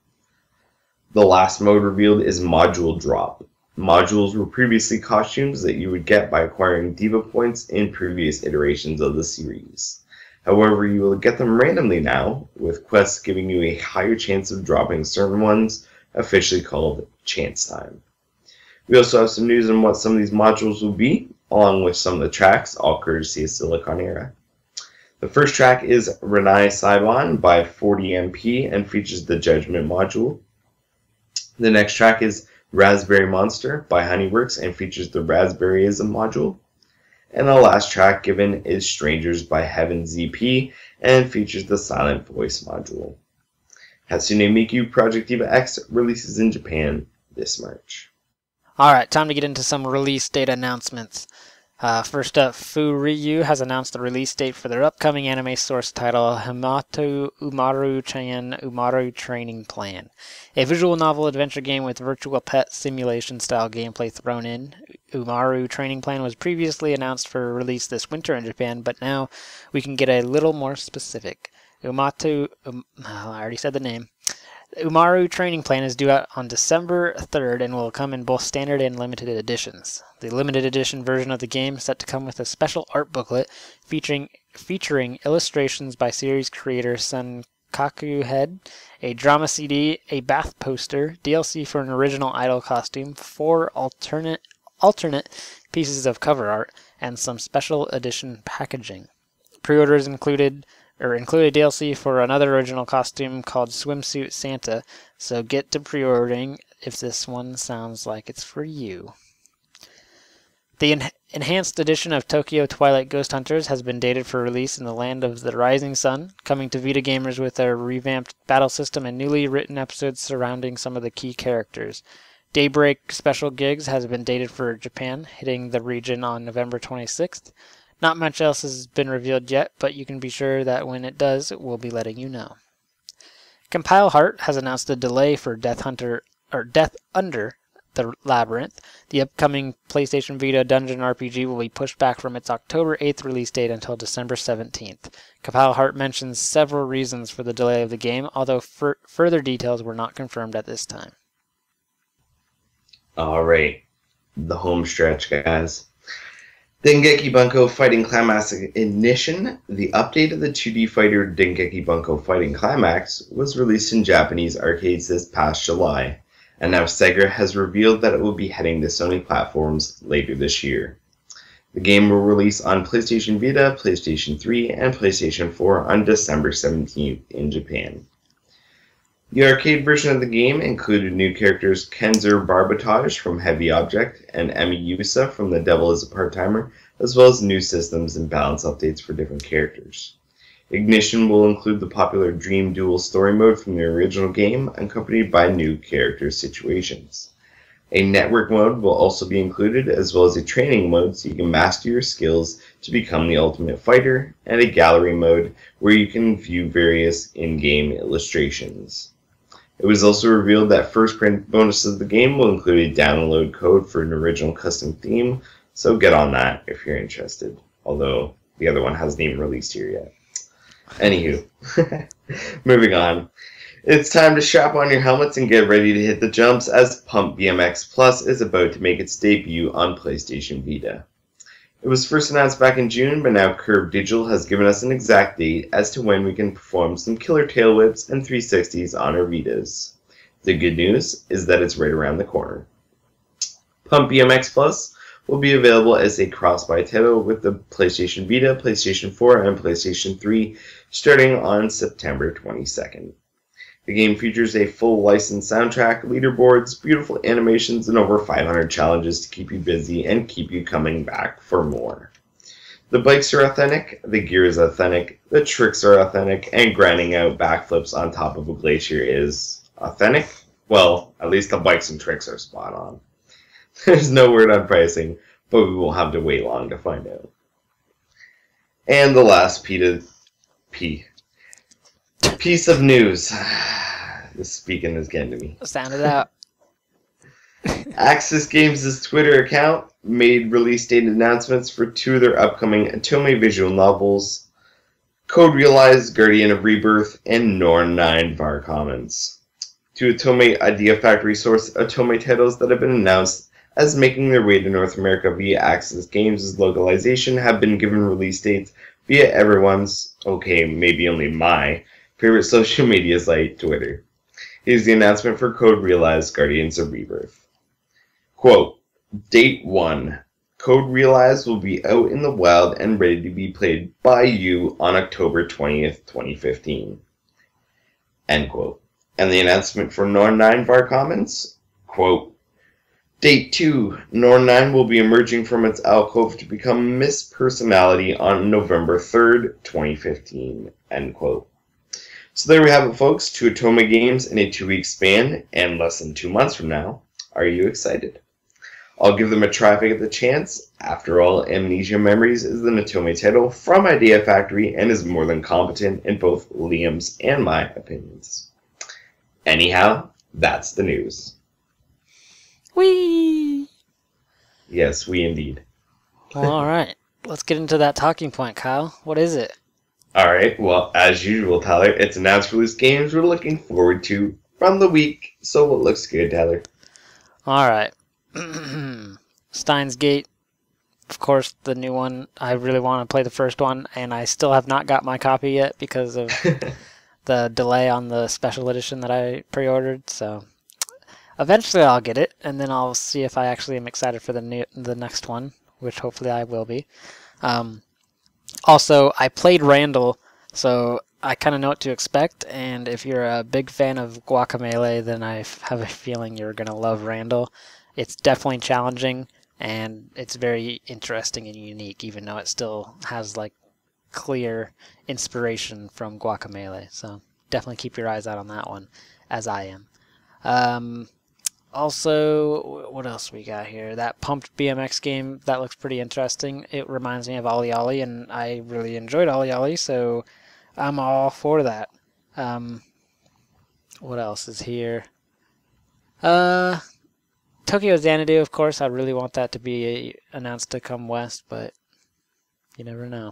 The last mode revealed is Module Drop. Modules were previously costumes that you would get by acquiring Diva points in previous iterations of the series. However, you will get them randomly now, with quests giving you a higher chance of dropping certain ones, officially called Chance Time. We also have some news on what some of these modules will be, along with some of the tracks, all courtesy of Silicon Era. The first track is Renai Saibon by 40MP and features the Judgment module. The next track is Raspberry Monster by Honeyworks and features the Raspberryism module. And the last track given is Strangers by Heaven ZP and features the Silent Voice module. Hatsune Miku Project Diva X releases in Japan this March.
Alright, time to get into some release date announcements. First up, Furyu has announced the release date for their upcoming anime source title, Hamato Umaru-chan Umaru Training Plan, a visual novel adventure game with virtual pet simulation-style gameplay thrown in. Umaru Training Plan was previously announced for release this winter in Japan, but now we can get a little more specific. I already said the name. The Umaru Training Plan is due out on December 3rd and will come in both standard and limited editions. The limited edition version of the game is set to come with a special art booklet featuring illustrations by series creator Senkaku Head, a drama CD, a bath poster, DLC for an original idol costume, 4 alternate pieces of cover art, and some special edition packaging. Pre-orders included DLC for another original costume called Swimsuit Santa, so get to pre-ordering if this one sounds like it's for you. The enhanced edition of Tokyo Twilight Ghost Hunters has been dated for release in the land of the rising sun, coming to Vita gamers with a revamped battle system and newly written episodes surrounding some of the key characters. Daybreak Special Gigs has been dated for Japan, hitting the region on November 26th. Not much else has been revealed yet, but you can be sure that when it does, we'll be letting you know. Compile Heart has announced a delay for Death Under the Labyrinth. The upcoming PlayStation Vita dungeon RPG will be pushed back from its October 8th release date until December 17th. Compile Heart mentions several reasons for the delay of the game, although further details were not confirmed at this time.
Alright, the home stretch, guys. Dengeki Bunko Fighting Climax Ignition, the update of the 2D fighter Dengeki Bunko Fighting Climax, was released in Japanese arcades this past July, and now Sega has revealed that it will be heading to Sony platforms later this year. The game will release on PlayStation Vita, PlayStation 3, and PlayStation 4 on December 17th in Japan. The arcade version of the game included new characters Kenzer Barbotage from Heavy Object and Emi Yusa from The Devil is a Part-Timer, as well as new systems and balance updates for different characters. Ignition will include the popular Dream Duel story mode from the original game, accompanied by new character situations. A network mode will also be included, as well as a training mode so you can master your skills to become the ultimate fighter, and a gallery mode where you can view various in-game illustrations. It was also revealed that first print bonuses of the game will include a download code for an original custom theme, so get on that if you're interested, although the other one hasn't even released here yet. Anywho, moving on. It's time to strap on your helmets and get ready to hit the jumps as Pump BMX Plus is about to make its debut on PlayStation Vita. It was first announced back in June, but now Curve Digital has given us an exact date as to when we can perform some killer tail whips and 360s on our Vitas. The good news is that it's right around the corner. Pump BMX Plus will be available as a cross-buy title with the PlayStation Vita, PlayStation 4, and PlayStation 3 starting on September 22nd. The game features a full licensed soundtrack, leaderboards, beautiful animations, and over 500 challenges to keep you busy and keep you coming back for more. The bikes are authentic, the gear is authentic, the tricks are authentic, and grinding out backflips on top of a glacier is authentic? Well, at least the bikes and tricks are spot on. There's no word on pricing, but we won't have to wait long to find out. And the last piece of news. This speaking is getting to me.
Sound it out.
Axis Games' Twitter account made release date announcements for 2 of their upcoming Otome visual novels, Code Realized, Guardian of Rebirth, and Norn 9 VAR Commons. 2 Otome Idea Factory source Otome titles that have been announced as making their way to North America via Axis Games' localization have been given release dates via everyone's, okay, maybe only my, favorite social media site, Twitter. Here's the announcement for Code Realized Guardians of Rebirth. Quote, Date 1. Code Realized will be out in the wild and ready to be played by you on October 20th, 2015. End quote. And the announcement for Norn 9 VAR Commons? Quote, Date 2. Norn 9 will be emerging from its alcove to become Miss Personality on November 3rd, 2015. End quote. So there we have it, folks. 2 Otome games in a 2-week span, and less than 2 months from now. Are you excited? I'll give them a try if I get the chance. After all, Amnesia Memories is the Natome title from Idea Factory and is more than competent in both Liam's and my opinions. Anyhow, that's the news.
Whee!
Yes, we indeed.
Well, all right. Let's get into that talking point, Kyle. What is it?
All right, well, as usual, Tyler, it's announced release games we're looking forward to from the week. So what looks good, Tyler?
All right. Steins Gate, of course, the new one. I really want to play the first one, and I still have not got my copy yet because of the delay on the special edition that I pre-ordered. So eventually I'll get it, and then I'll see if I actually am excited for the next one, which hopefully I will be. Also, I played Randall, so I kind of know what to expect, and if you're a big fan of Guacamelee, then I have a feeling you're going to love Randall. It's definitely challenging, and it's very interesting and unique, even though it still has like clear inspiration from Guacamelee. So definitely keep your eyes out on that one, as I am. Also, what else we got here? That Pumped BMX game, that looks pretty interesting. It reminds me of Ollie Ollie, and I really enjoyed Ollie Ollie, so I'm all for that. What else is here? Tokyo Xanadu, of course. I really want that to be announced to come west, but you never know.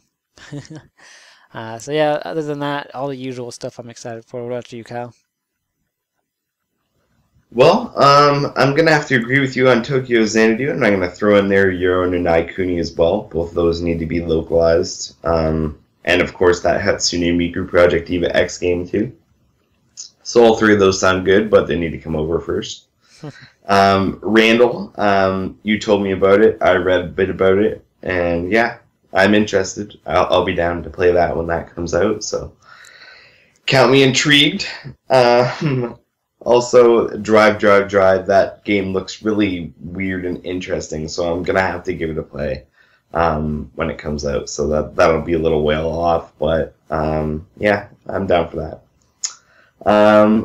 So yeah, other than that, all the usual stuff I'm excited for. What about you, Kyle?
Well, I'm going to have to agree with you on Tokyo Xanadu, and I'm going to throw in there Euro no Naikuni as well. Both of those need to be localized. And of course, that Hatsune Miku Project Diva X game too. So all three of those sound good, but they need to come over first. Randall, you told me about it. I read a bit about it, and yeah, I'm interested. I'll be down to play that when that comes out, so count me intrigued. Also, Drive, that game looks really weird and interesting, so I'm going to have to give it a play when it comes out, so that'll be a little while off, but yeah, I'm down for that.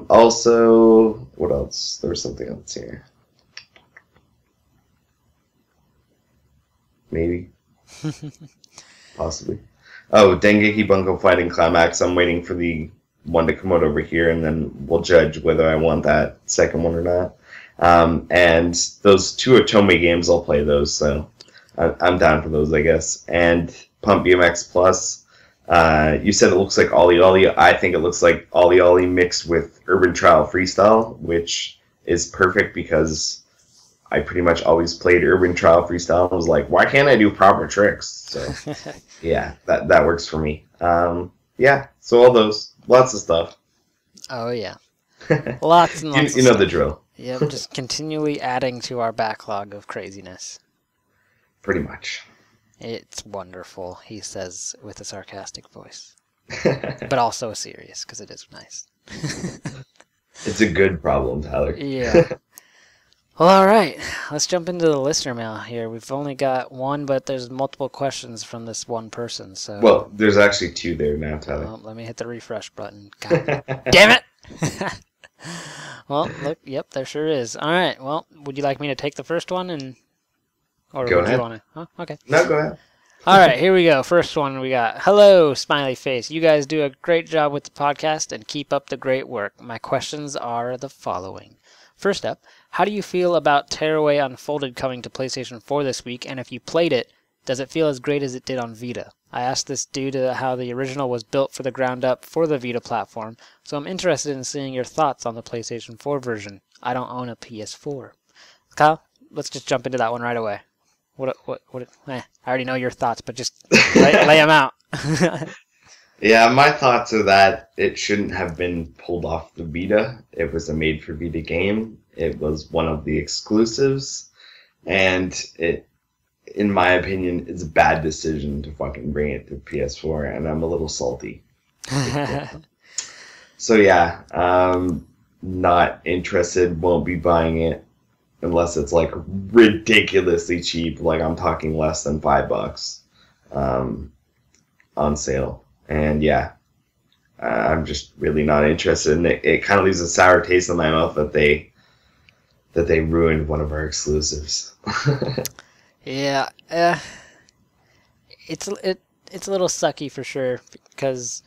Also, what else? There was something else here. Maybe. Possibly. Oh, Dengeki Bunko Fighting Climax. I'm waiting for the one to come out over here, and then we'll judge whether I want that second one or not. And those two Otome games, I'll play those, so I'm down for those, I guess. And Pump BMX Plus. You said it looks like Ollie Ollie. I think it looks like Ollie Ollie mixed with Urban Trial Freestyle, which is perfect because I pretty much always played Urban Trial Freestyle and was like, why can't I do proper tricks? So, yeah, that works for me. Yeah, so all those. Lots of stuff.
Oh, yeah. Lots and lots
you know the drill.
Yep, just continually adding to our backlog of craziness.
Pretty much.
It's wonderful, he says with a sarcastic voice. But also serious, because it is nice.
It's a good problem, Tyler.
Yeah. Well, all right. Let's jump into the listener mail here. We've only got one, but there's multiple questions from this one person. So.
Well, there's actually two there now, Tyler.
Well, let me hit the refresh button. God damn it! Well, look, yep, there sure is. All right. Well, would you like me to take the first one, or
go
would
ahead.
you want to? Oh, okay.
No, go ahead.
All right, here we go. First one we got. Hello, smiley face. You guys do a great job with the podcast and keep up the great work. My questions are the following. First up, how do you feel about Tearaway Unfolded coming to PlayStation 4 this week, and if you played it, does it feel as great as it did on Vita? I asked this due to how the original was built for the ground up for the Vita platform, so I'm interested in seeing your thoughts on the PlayStation 4 version. I don't own a PS4. Kyle, let's just jump into that one right away. I already know your thoughts, but just lay them out.
Yeah, my thoughts are that it shouldn't have been pulled off the Vita. It was a made-for-Vita game. It was one of the exclusives, and it, in my opinion, is a bad decision to fucking bring it to PS4, and I'm a little salty. So yeah, not interested, won't be buying it, unless it's like ridiculously cheap, like I'm talking less than $5 on sale. And yeah, I'm just really not interested in it. It kind of leaves a sour taste in my mouth that they that they ruined one of our exclusives.
Yeah, it's a little sucky for sure, because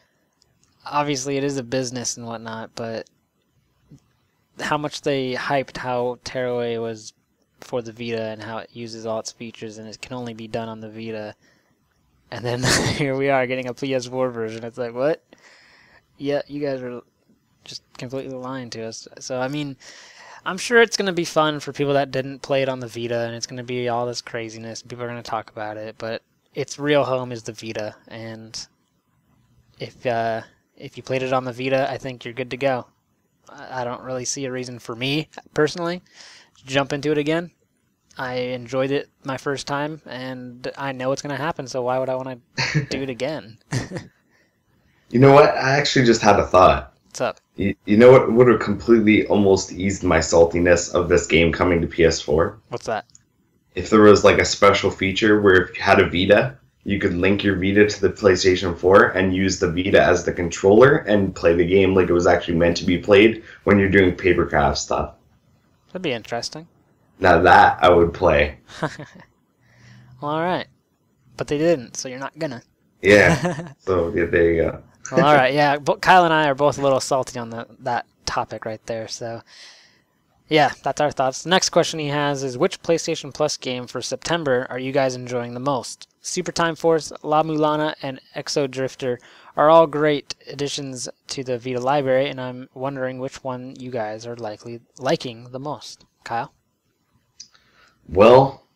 obviously it is a business and whatnot, but how much they hyped how Tearaway was for the Vita and how it uses all its features and it can only be done on the Vita, and then here we are getting a PS4 version. It's like, what? Yeah, you guys are just completely lying to us. So, I mean, I'm sure it's going to be fun for people that didn't play it on the Vita, and it's going to be all this craziness. People are going to talk about it, but its real home is the Vita, and if you played it on the Vita, I think you're good to go. I don't really see a reason for me, personally, to jump into it again. I enjoyed it my first time, and I know it's going to happen, so why would I want to do it again?
You know what? I actually just had a thought.
What's up?
You know what would have completely almost eased my saltiness of this game coming to PS4?
What's that?
If there was like a special feature where if you had a Vita, you could link your Vita to the PlayStation 4 and use the Vita as the controller and play the game like it was actually meant to be played when you're doing papercraft stuff.
That'd be interesting.
Now that I would play.
Well, alright. But they didn't, so you're not gonna.
Yeah. So yeah, there you go.
Well, alright, yeah. Kyle and I are both a little salty on that topic right there, so yeah, that's our thoughts. The next question he has is, which PlayStation Plus game for September are you guys enjoying the most? Super Time Force, La Mulana, and Exo Drifter are all great additions to the Vita library, and I'm wondering which one you guys are likely liking the most. Kyle?
Well,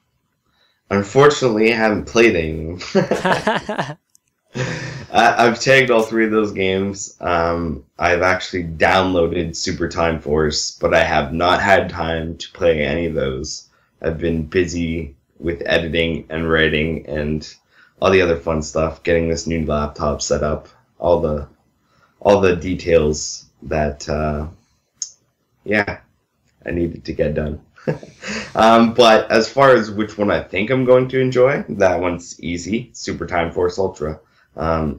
unfortunately, I haven't played any of them. I've tagged all three of those games. I've actually downloaded Super Time Force, but I have not had time to play any of those. I've been busy with editing and writing and all the other fun stuff, getting this new laptop set up, all the details that I needed to get done. But as far as which one I think I'm going to enjoy, that one's easy. Super Time Force Ultra.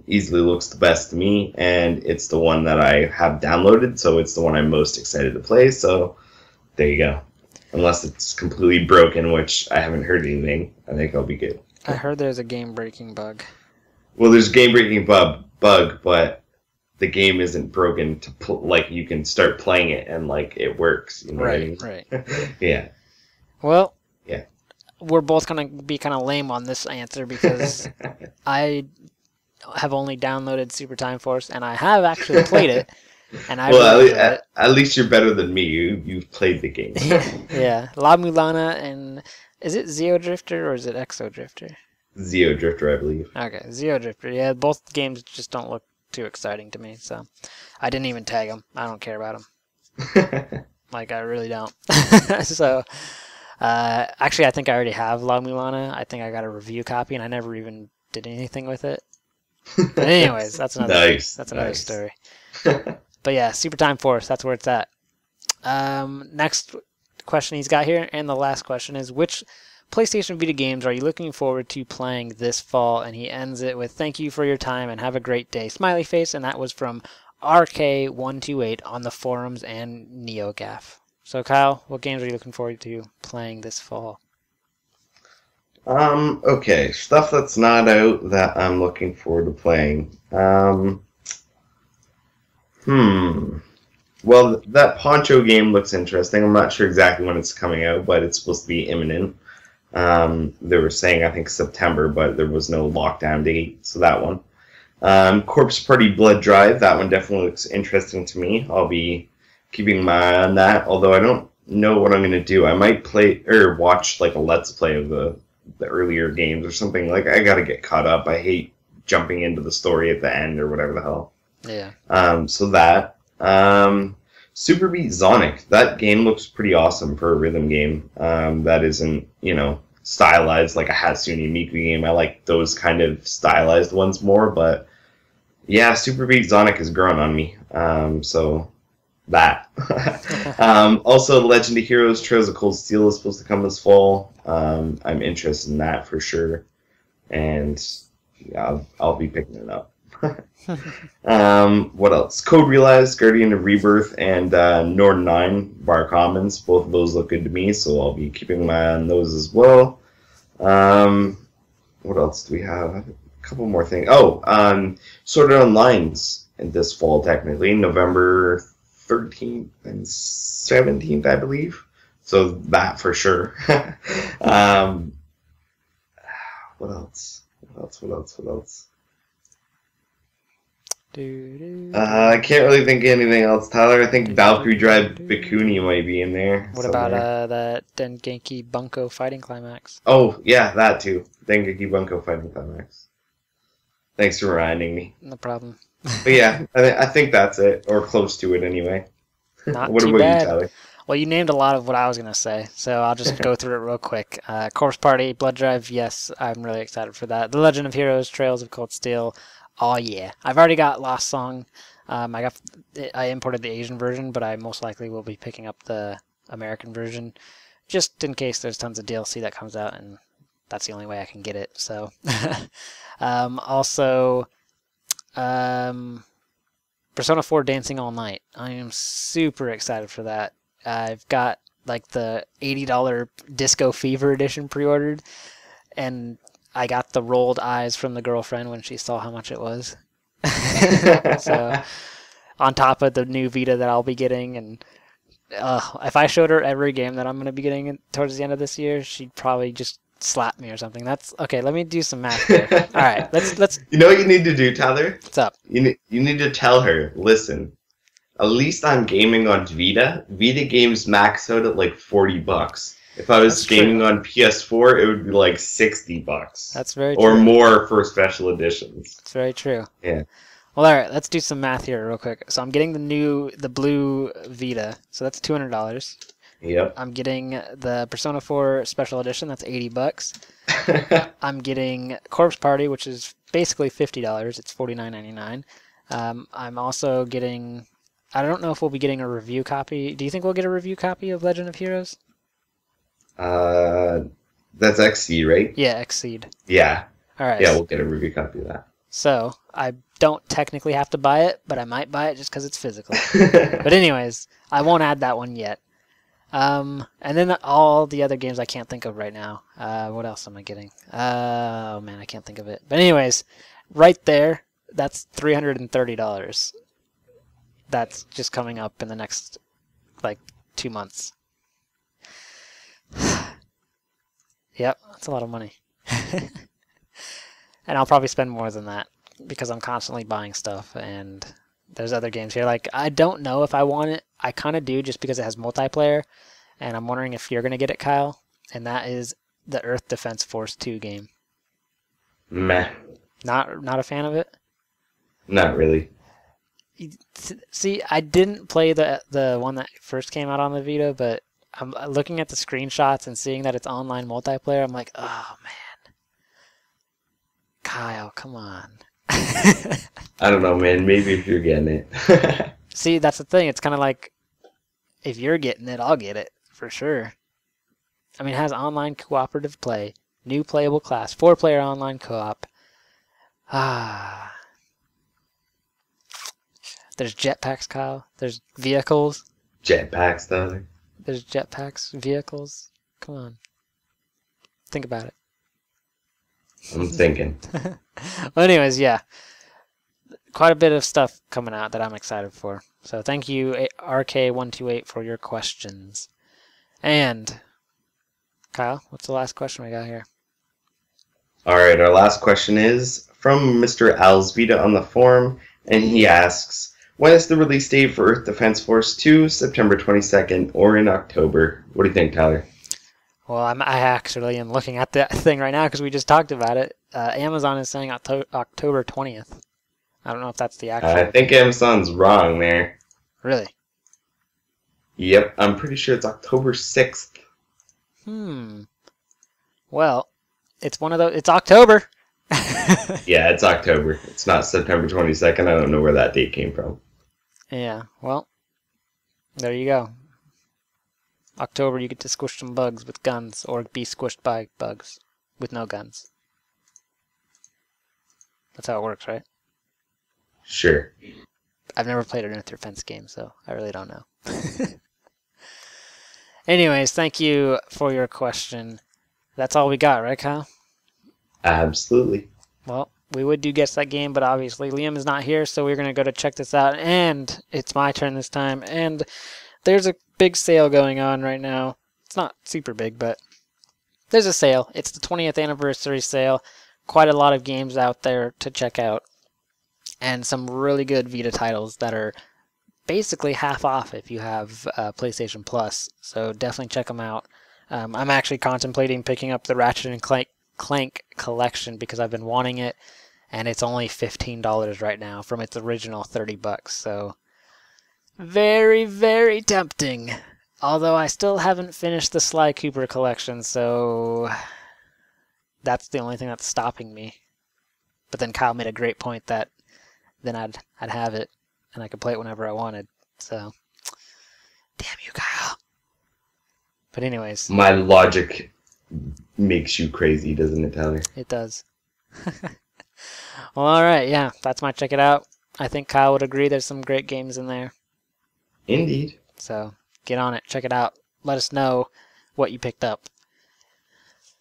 Easily looks the best to me, and it's the one that I have downloaded, so it's the one I'm most excited to play, so there you go. Unless it's completely broken, which I haven't heard anything, I think I'll be good.
I heard there's a game-breaking bug.
Well, there's a game-breaking bug, but the game isn't broken to like you can start playing it and like it works. You know what I mean?
Right.
Yeah.
Well,
yeah,
we're both gonna be kind of lame on this answer because I have only downloaded Super Time Force and I have actually played it. And I
at least you're better than me. You've played the game.
Yeah, La Mulana and is it Zeo Drifter or is it Exo Drifter?
Zeo Drifter, I believe.
Okay, Zeo Drifter. Yeah, both games just don't look too exciting to me, so I didn't even tag them. I don't care about them. Like, I really don't. So, actually, I think I already have La Mulana. I think I got a review copy, and I never even did anything with it. But anyways, that's another story. But yeah, Super Time Force, that's where it's at. Next question he's got here, and the last question is, which PlayStation Vita games are you looking forward to playing this fall? And he ends it with, thank you for your time and have a great day. Smiley face, and that was from RK128 on the forums and NeoGAF. So Kyle, what games are you looking forward to playing this fall?
Okay, stuff that's not out that I'm looking forward to playing. Well, that Poncho game looks interesting. I'm not sure exactly when it's coming out, but it's supposed to be imminent. They were saying, I think, September, but there was no lockdown date, so that one. Corpse Party Blood Drive, that one definitely looks interesting to me. I'll be keeping my eye on that, although I don't know what I'm going to do. I might play, or watch, like, a Let's Play of the earlier games or something. Like, I gotta get caught up. I hate jumping into the story at the end or whatever the hell.
Yeah.
So that. Super Beat Sonic. That game looks pretty awesome for a rhythm game. That isn't, stylized like a Hatsune Miku game. I like those kind of stylized ones more, but yeah, Super Beat Sonic has grown on me. So that. Also, Legend of Heroes Trails of Cold Steel is supposed to come this fall. I'm interested in that for sure. And yeah, I'll be picking it up. What else? Code Realized, Guardian of Rebirth, and Nord 9 Bar Commons. Both of those look good to me, so I'll be keeping my eye on those as well. What else do we have? A couple more things. Oh, Sword Art Online's in this fall, technically. November 13th and 17th, I believe. So that for sure. What else? What else? I can't really think of anything else, Tyler. I think Valkyrie Drive Bikuni might be in there.
What about that Dengeki Bunko fighting climax?
Oh, yeah, that too. Dengeki Bunko fighting climax. Thanks for reminding me.
No problem.
But yeah, I think that's it, or close to it anyway.
Not
What
too
about
bad.
you, Tyler?
Well, you named a lot of what I was going to say, so I'll just go through it real quick. Corpse Party, Blood Drive, yes, I'm really excited for that. The Legend of Heroes, Trails of Cold Steel, oh yeah. I've already got Lost Song. I imported the Asian version, but I most likely will be picking up the American version, just in case there's tons of DLC that comes out, and that's the only way I can get it, so. Also, Persona 4 Dancing All Night. I am super excited for that. I've got like the $80 Disco Fever edition pre-ordered, and I got the rolled eyes from the girlfriend when she saw how much it was. So, on top of the new Vita that I'll be getting, and if I showed her every game that I'm going to be getting towards the end of this year, she'd probably just slap me or something. That's okay. Let me do some math here. All right, let's.
You know what you need to do, Tyler?
What's up?
You need to tell her, listen, at least I'm gaming on Vita. Vita games max out at like $40. If I was gaming on PS4, it would be like $60.
That's very true.
Or more for special editions.
That's very true.
Yeah.
Well, all right, let's do some math here real quick. So I'm getting the blue Vita, so that's $200.
Yep.
I'm getting the Persona 4 Special Edition, that's $80. I'm getting Corpse Party, which is basically $50. It's $49.99. I'm also getting... I don't know if we'll be getting a review copy. Do you think we'll get a review copy of Legend of Heroes?
That's XC, right?
Yeah, Exceed.
Yeah.
All right.
Yeah, we'll get a review copy of that.
So, I don't technically have to buy it, but I might buy it just because it's physical. But anyways, I won't add that one yet. And then all the other games I can't think of right now. What else am I getting? Oh man, I can't think of it. But anyways, right there, that's $330. That's just coming up in the next, like, 2 months. Yep, that's a lot of money. And I'll probably spend more than that because I'm constantly buying stuff, and there's other games here. Like, I don't know if I want it. I kind of do just because it has multiplayer, and I'm wondering if you're going to get it, Kyle, and that is the Earth Defense Force 2 game.
Meh.
Not a fan of it?
Not really.
See, I didn't play the one that first came out on the Vita, but I'm looking at the screenshots and seeing that it's online multiplayer. I'm like, oh man, Kyle, come on.
I don't know, man. Maybe if you're getting it.
See, that's the thing. It's kind of like, if you're getting it, I'll get it for sure. I mean, it has online cooperative play, new playable class, 4-player online co-op. There's jetpacks, Kyle. There's vehicles.
Jetpacks, Tyler.
There's jetpacks, vehicles. Come on. Think about it.
I'm thinking.
Well, anyways, yeah. Quite a bit of stuff coming out that I'm excited for. So thank you, RK128, for your questions. And, Kyle, what's the last question we got here?
All right, our last question is from Mr. Alsvita on the forum, and he asks, when is the release date for Earth Defense Force 2, September 22nd, or in October? What do you think, Tyler?
Well, I actually am looking at that thing right now because we just talked about it. Amazon is saying October 20th. I don't know if that's the actual...
I think Amazon's wrong there.
Really?
Yep, I'm pretty sure it's October 6th.
Well, it's one of those... It's October!
Yeah, it's October. It's not September 22nd. I don't know where that date came from.
Yeah, well, there you go. October, you get to squish some bugs with guns, or be squished by bugs with no guns. That's how it works, right?
Sure.
I've never played an Earth Defense game, so I really don't know. Anyways, thank you for your question. That's all we got, right, Kyle?
Absolutely.
Well, we would do Guess That Game, but obviously Liam is not here, so we're going to go to check this out. And it's my turn this time. And there's a big sale going on right now. It's not super big, but there's a sale. It's the 20th anniversary sale. Quite a lot of games out there to check out. And some really good Vita titles that are basically half off if you have PlayStation Plus. So definitely check them out. I'm actually contemplating picking up the Ratchet and Clank collection because I've been wanting it, and it's only $15 right now from its original $30. So very, very tempting. Although I still haven't finished the Sly Cooper collection, so that's the only thing that's stopping me. But then Kyle made a great point that then I'd have it and I could play it whenever I wanted. So damn you, Kyle. But anyways,
my logic makes you crazy, doesn't it, Tyler?
it does. Well, alright, yeah, that's my check it out. I think Kyle would agree there's some great games in there.
Indeed.
So get on it, check it out. Let us know what you picked up.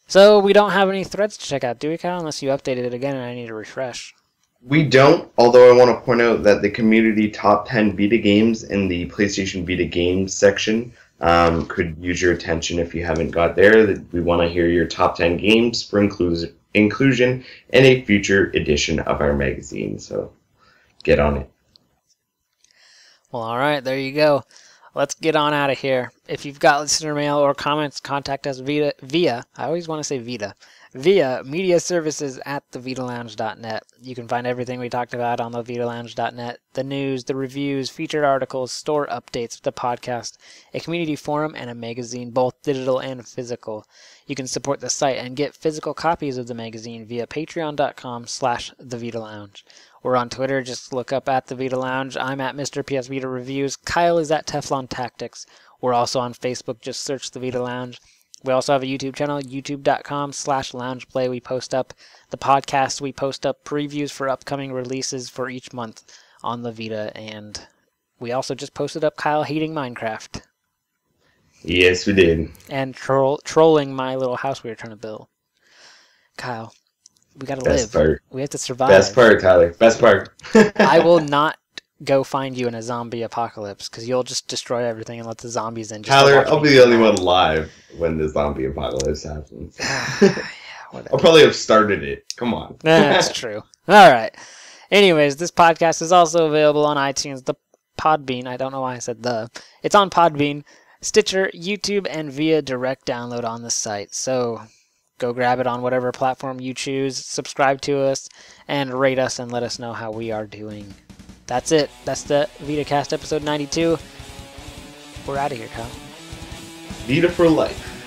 So we don't have any threads to check out, do we, Kyle? Unless you updated it again and I need to refresh.
We don't, although I want to point out that the community top 10 Vita games in the PlayStation Vita games section could use your attention if you haven't got there. We want to hear your top 10 games for inclusion in a future edition of our magazine. So get on it.
Well, alright, there you go. Let's get on out of here. If you've got listener mail or comments, contact us via I always want to say Vita, via mediaservices@thevitalounge.net. You can find everything we talked about on thevitalounge.net, the news, the reviews, featured articles, store updates, the podcast, a community forum, and a magazine, both digital and physical. You can support the site and get physical copies of the magazine via patreon.com/thevitalounge. We're on Twitter, just look up at The Vita Lounge. I'm at Mr. PS Vita Reviews. Kyle is at Teflon Tactics. We're also on Facebook, just search The Vita Lounge. We also have a YouTube channel, youtube.com/loungeplay. We post up the podcast. We post up previews for upcoming releases for each month on the Vita. And we also just posted up Kyle hating Minecraft.
Yes, we did.
And trolling my little house we were trying to build. Kyle, we gotta
Best
live.
part.
We have to survive.
Best part, Tyler. Best part.
I will not go find you in a zombie apocalypse because you'll just destroy everything and let the zombies in.
Tyler, I'll be the only one alive when the zombie apocalypse happens. I'll probably have started it. Come on.
That's true. All right. Anyways, this podcast is also available on iTunes, the Podbean. I don't know why I said the. It's on Podbean, Stitcher, YouTube, and via direct download on the site. So go grab it on whatever platform you choose, subscribe to us, and rate us and let us know how we are doing. That's it. That's the Vita Cast episode 92. We're out of here, Kyle.
Vita for life.